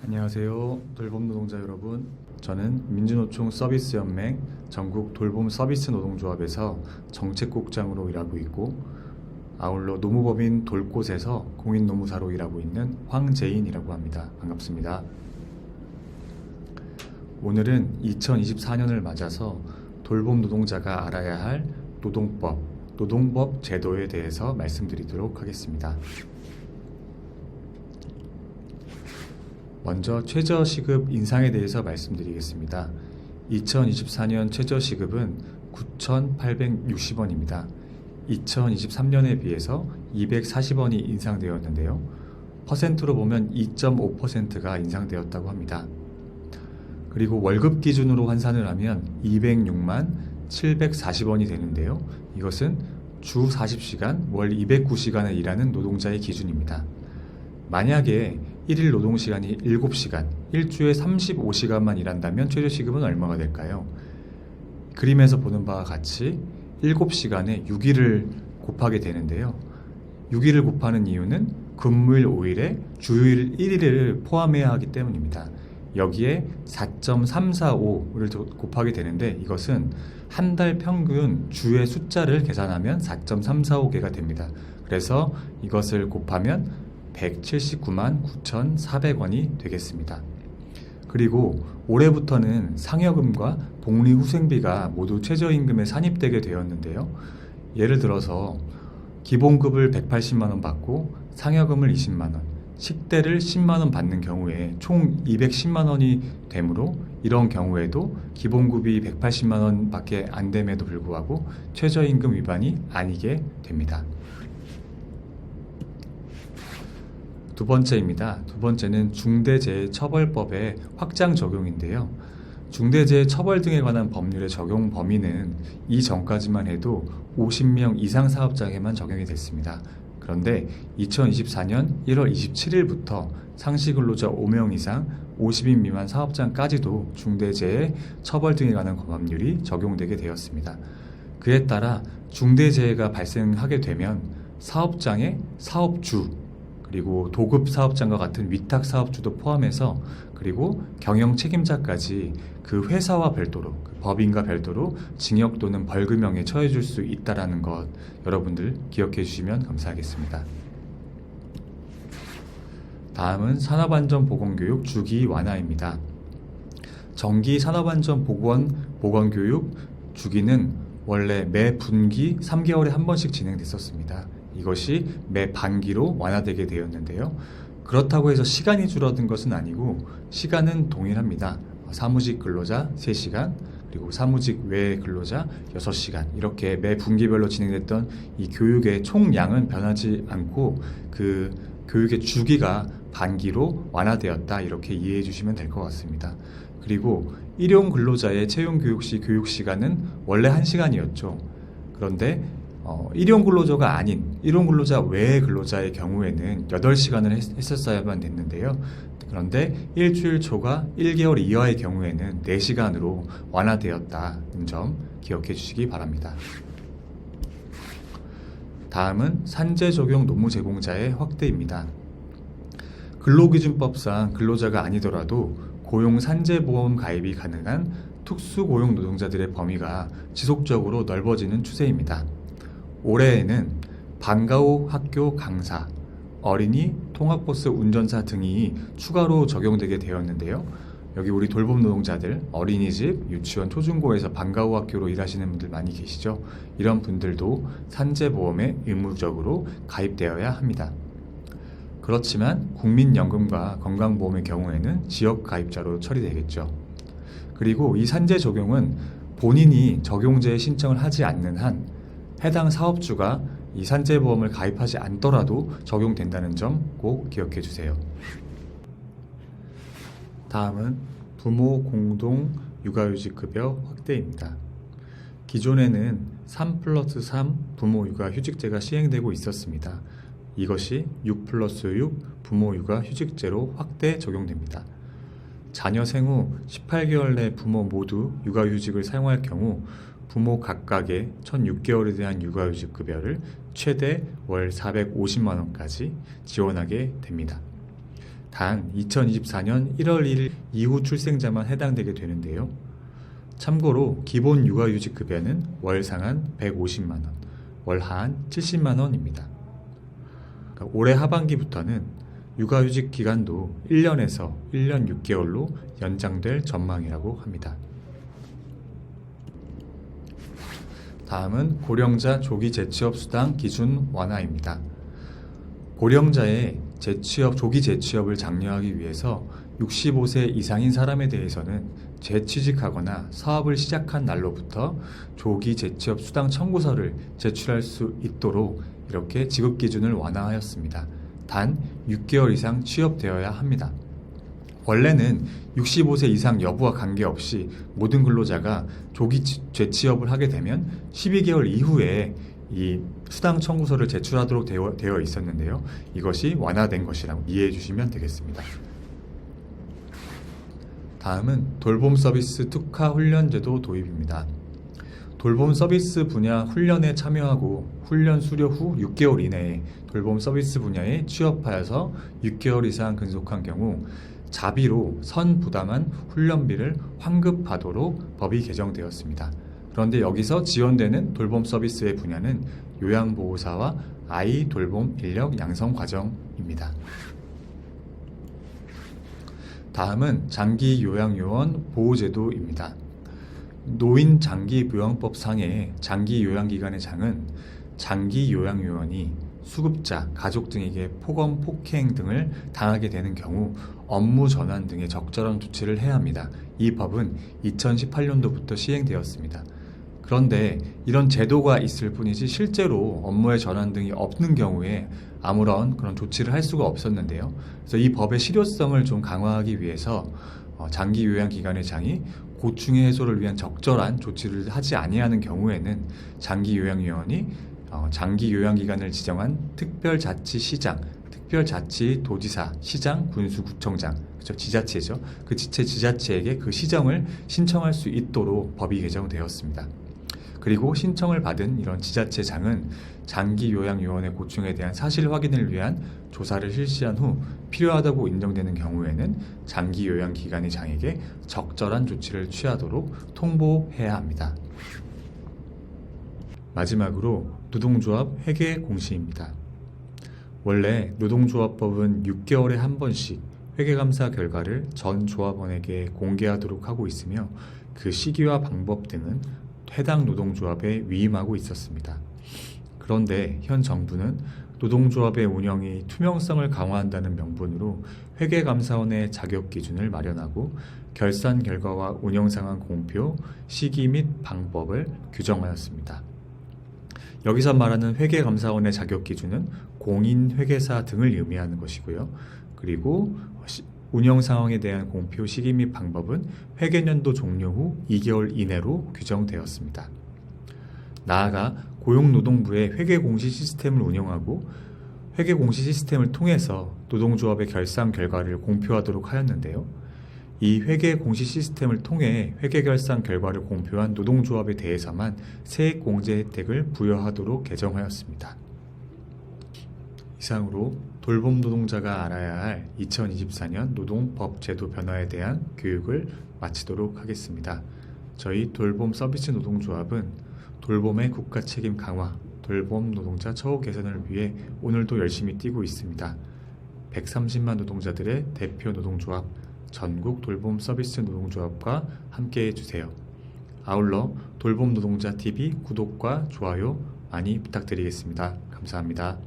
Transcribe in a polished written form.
안녕하세요. 돌봄 노동자 여러분. 저는 민주노총 서비스연맹 전국 돌봄 서비스 노동조합에서 정책국장으로 일하고 있고, 아울러 노무법인 돌꽃에서 공인노무사로 일하고 있는 황재인이라고 합니다. 반갑습니다. 오늘은 2024년을 맞아서 돌봄 노동자가 알아야 할 노동법 제도에 대해서 말씀드리도록 하겠습니다. 먼저 최저시급 인상에 대해서 말씀드리겠습니다. 2024년 최저시급은 9,860원입니다. 2023년에 비해서 240원이 인상되었는데요. 퍼센트로 보면 2.5%가 인상되었다고 합니다. 그리고 월급 기준으로 환산을 하면 206만 740원이 되는데요. 이것은 주 40시간, 월 209시간을 일하는 노동자의 기준입니다. 만약에 1일 노동시간이 7시간, 일주에 35시간만 일한다면 최저시급은 얼마가 될까요? 그림에서 보는 바와 같이 7시간에 6일을 곱하게 되는데요. 6일을 곱하는 이유는 근무일 5일에 주휴일 1일을 포함해야 하기 때문입니다. 여기에 4.345를 곱하게 되는데, 이것은 한 달 평균 주의 숫자를 계산하면 4.345개가 됩니다. 그래서 이것을 곱하면 179만 9,400원이 되겠습니다. 그리고 올해부터는 상여금과 복리후생비가 모두 최저임금에 산입되게 되었는데요. 예를 들어서 기본급을 180만원 받고 상여금을 20만원, 식대를 10만원 받는 경우에 총 210만원이 되므로, 이런 경우에도 기본급이 180만원 밖에 안 됨에도 불구하고 최저임금 위반이 아니게 됩니다. 두 번째입니다. 두 번째는 중대재해처벌법의 확장 적용인데요. 중대재해처벌 등에 관한 법률의 적용 범위는 이전까지만 해도 50명 이상 사업장에만 적용이 됐습니다. 그런데 2024년 1월 27일부터 상시근로자 5명 이상 50인 미만 사업장까지도 중대재해처벌 등에 관한 법률이 적용되게 되었습니다. 그에 따라 중대재해가 발생하게 되면 사업장의 사업주, 그리고 도급 사업장과 같은 위탁 사업주도 포함해서, 그리고 경영 책임자까지 그 회사와 별도로, 그 법인과 별도로 징역 또는 벌금형에 처해 줄 수 있다는 것, 여러분들 기억해 주시면 감사하겠습니다. 다음은 산업안전보건교육 주기 완화입니다. 정기 산업안전보건교육 주기는 원래 매 분기 3개월에 한 번씩 진행됐었습니다. 이것이 매 반기로 완화되게 되었는데요. 그렇다고 해서 시간이 줄어든 것은 아니고 시간은 동일합니다. 사무직 근로자 3시간, 그리고 사무직 외 근로자 6시간, 이렇게 매 분기별로 진행됐던 이 교육의 총량은 변하지 않고 그 교육의 주기가 반기로 완화되었다, 이렇게 이해해 주시면 될 것 같습니다. 그리고 일용 근로자의 채용 교육 시 교육 시간은 원래 1시간이었죠. 그런데 일용 근로자가 아닌 일용 근로자 외의 근로자의 경우에는 8시간을 했었어야만 됐는데요. 그런데 일주일 초과 1개월 이하의 경우에는 4시간으로 완화되었다는 점 기억해 주시기 바랍니다. 다음은 산재 적용 노무 제공자의 확대입니다. 근로기준법상 근로자가 아니더라도 고용 산재보험 가입이 가능한 특수고용 노동자들의 범위가 지속적으로 넓어지는 추세입니다. 올해에는 방과 후 학교 강사, 어린이 통학버스 운전사 등이 추가로 적용되게 되었는데요. 여기 우리 돌봄 노동자들, 어린이집, 유치원, 초중고에서 방과 후 학교로 일하시는 분들 많이 계시죠? 이런 분들도 산재보험에 의무적으로 가입되어야 합니다. 그렇지만 국민연금과 건강보험의 경우에는 지역 가입자로 처리되겠죠. 그리고 이 산재 적용은 본인이 적용제에 신청을 하지 않는 한 해당 사업주가 이 산재보험을 가입하지 않더라도 적용된다는 점 꼭 기억해 주세요. 다음은 부모 공동 육아휴직급여 확대입니다. 기존에는 3+3 부모 육아휴직제가 시행되고 있었습니다. 이것이 6+6 부모 육아휴직제로 확대 적용됩니다. 자녀 생후 18개월 내 부모 모두 육아휴직을 사용할 경우 부모 각각의 첫 6개월에 대한 육아휴직급여를 최대 월 450만원까지 지원하게 됩니다. 단 2024년 1월 1일 이후 출생자만 해당되게 되는데요. 참고로 기본 육아휴직급여는 월 상한 150만 원, 월 하한 70만 원입니다. 그러니까 올해 하반기부터는 육아휴직 기간도 1년에서 1년 6개월로 연장될 전망이라고 합니다. 다음은 고령자 조기 재취업 수당 기준 완화입니다. 고령자의 조기 재취업을 장려하기 위해서 65세 이상인 사람에 대해서는 재취직하거나 사업을 시작한 날로부터 조기 재취업 수당 청구서를 제출할 수 있도록 이렇게 지급 기준을 완화하였습니다. 단 6개월 이상 취업되어야 합니다. 원래는 65세 이상 여부와 관계없이 모든 근로자가 조기 재취업을 하게 되면 12개월 이후에 이 수당 청구서를 제출하도록 되어 있었는데요. 이것이 완화된 것이라고 이해해 주시면 되겠습니다. 다음은 돌봄 서비스 특화 훈련제도 도입입니다. 돌봄 서비스 분야 훈련에 참여하고 훈련 수료 후 6개월 이내에 돌봄 서비스 분야에 취업하여서 6개월 이상 근속한 경우 자비로 선 부담한 훈련비를 환급하도록 법이 개정되었습니다. 그런데 여기서 지원되는 돌봄 서비스의 분야는 요양보호사와 아이 돌봄 인력 양성 과정입니다. 다음은 장기요양요원 보호제도입니다. 노인 장기요양법 상의 장기요양기관의 장은 장기요양요원이 수급자, 가족 등에게 폭언, 폭행 등을 당하게 되는 경우 업무 전환 등의 적절한 조치를 해야 합니다. 이 법은 2018년도부터 시행되었습니다. 그런데 이런 제도가 있을 뿐이지 실제로 업무의 전환 등이 없는 경우에 아무런 그런 조치를 할 수가 없었는데요. 그래서 이 법의 실효성을 좀 강화하기 위해서 장기요양기관의 장이 고충의 해소를 위한 적절한 조치를 하지 아니하는 경우에는 장기요양요원이 장기요양기관을 지정한 특별자치시장, 특별자치도지사, 시장, 군수구청장, 그렇죠? 지자체죠. 그 지자체에게 그 시정을 신청할 수 있도록 법이 개정되었습니다. 그리고 신청을 받은 이런 지자체장은 장기요양요원의 고충에 대한 사실 확인을 위한 조사를 실시한 후 필요하다고 인정되는 경우에는 장기요양기관의 장에게 적절한 조치를 취하도록 통보해야 합니다. 마지막으로 노동조합 회계 공시입니다. 원래 노동조합법은 6개월에 한 번씩 회계감사 결과를 전 조합원에게 공개하도록 하고 있으며 그 시기와 방법 등은 해당 노동조합에 위임하고 있었습니다. 그런데 현 정부는 노동조합의 운영이 투명성을 강화한다는 명분으로 회계감사원의 자격 기준을 마련하고 결산 결과와 운영 상황 공표, 시기 및 방법을 규정하였습니다. 여기서 말하는 회계감사원의 자격 기준은 공인회계사 등을 의미하는 것이고요. 그리고 운영 상황에 대한 공표 시기 및 방법은 회계년도 종료 후 2개월 이내로 규정되었습니다. 나아가 고용노동부의 회계공시 시스템을 운영하고 회계공시 시스템을 통해서 노동조합의 결산 결과를 공표하도록 하였는데요. 이 회계공시 시스템을 통해 회계결산 결과를 공표한 노동조합에 대해서만 세액공제 혜택을 부여하도록 개정하였습니다. 이상으로 돌봄 노동자가 알아야 할 2024년 노동법 제도 변화에 대한 교육을 마치도록 하겠습니다. 저희 돌봄 서비스 노동조합은 돌봄의 국가 책임 강화, 돌봄 노동자 처우 개선을 위해 오늘도 열심히 뛰고 있습니다. 130만 노동자들의 대표 노동조합, 전국 돌봄 서비스 노동조합과 함께해 주세요. 아울러 돌봄 노동자 TV 구독과 좋아요 많이 부탁드리겠습니다. 감사합니다.